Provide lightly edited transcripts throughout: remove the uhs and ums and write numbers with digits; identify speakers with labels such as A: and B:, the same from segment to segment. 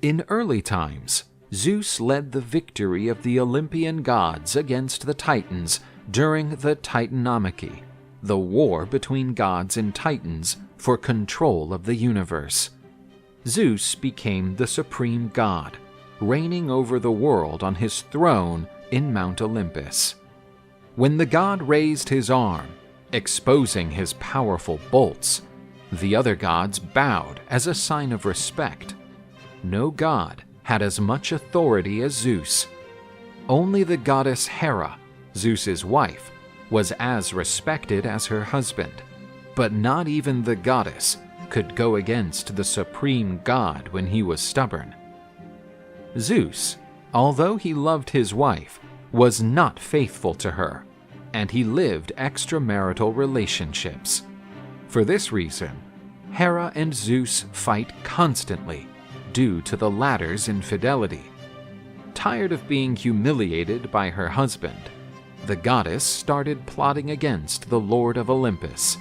A: In early times, Zeus led the victory of the Olympian gods against the Titans during the Titanomachy, the war between gods and Titans for control of the universe. Zeus became the supreme god, reigning over the world on his throne in Mount Olympus. When the god raised his arm, exposing his powerful bolts, the other gods bowed as a sign of respect. No god had as much authority as Zeus. Only the goddess Hera, Zeus's wife, was as respected as her husband, but not even the goddess could go against the supreme god when he was stubborn. Zeus, although he loved his wife, was not faithful to her, and he lived extramarital relationships. For this reason, Hera and Zeus fight constantly due to the latter's infidelity. Tired of being humiliated by her husband, the goddess started plotting against the Lord of Olympus.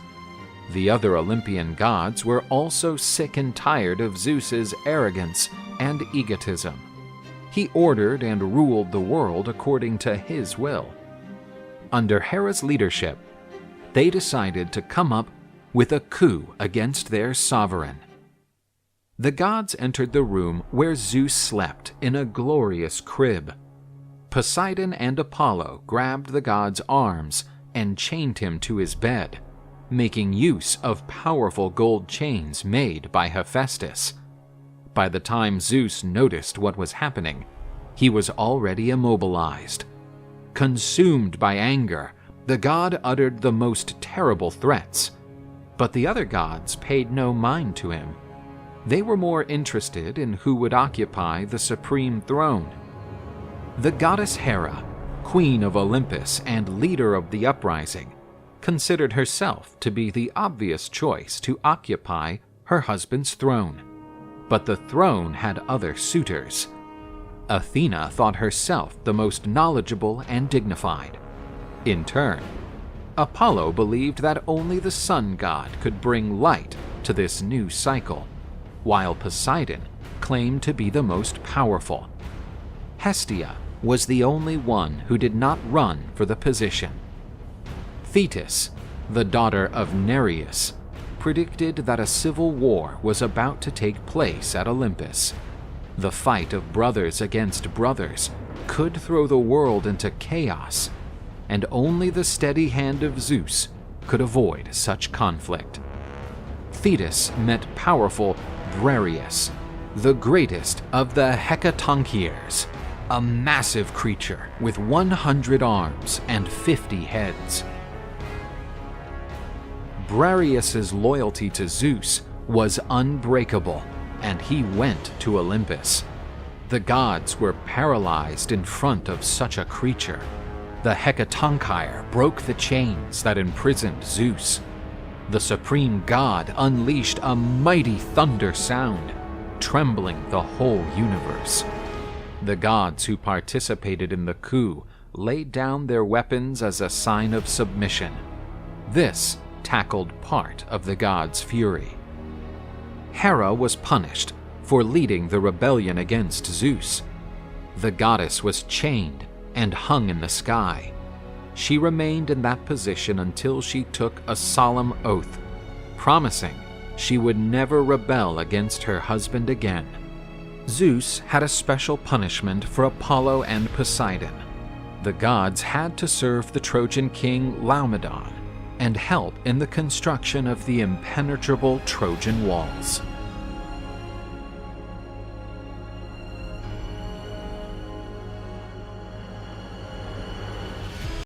A: The other Olympian gods were also sick and tired of Zeus's arrogance and egotism. He ordered and ruled the world according to his will. Under Hera's leadership, they decided to come up with a coup against their sovereign. The gods entered the room where Zeus slept in a glorious crib. Poseidon and Apollo grabbed the god's arms and chained him to his bed, making use of powerful gold chains made by Hephaestus. By the time Zeus noticed what was happening, he was already immobilized. Consumed by anger, the god uttered the most terrible threats, but the other gods paid no mind to him. They were more interested in who would occupy the supreme throne. The goddess Hera, queen of Olympus and leader of the uprising, considered herself to be the obvious choice to occupy her husband's throne. But the throne had other suitors. Athena thought herself the most knowledgeable and dignified. In turn, Apollo believed that only the sun god could bring light to this new cycle, while Poseidon claimed to be the most powerful. Hestia was the only one who did not run for the position. Thetus, the daughter of Nereus, predicted that a civil war was about to take place at Olympus. The fight of brothers against brothers could throw the world into chaos, and only the steady hand of Zeus could avoid such conflict. Thetus met powerful Briareus, the greatest of the Hecatoncheires, a massive creature with 100 arms and 50 heads. Briareus's loyalty to Zeus was unbreakable, and he went to Olympus. The gods were paralyzed in front of such a creature. The Hecatoncheire broke the chains that imprisoned Zeus. The supreme god unleashed a mighty thunder sound, trembling the whole universe. The gods who participated in the coup laid down their weapons as a sign of submission. This tackled part of the gods' fury. Hera was punished for leading the rebellion against Zeus. The goddess was chained and hung in the sky. She remained in that position until she took a solemn oath, promising she would never rebel against her husband again. Zeus had a special punishment for Apollo and Poseidon. The gods had to serve the Trojan king Laomedon and help in the construction of the impenetrable Trojan walls.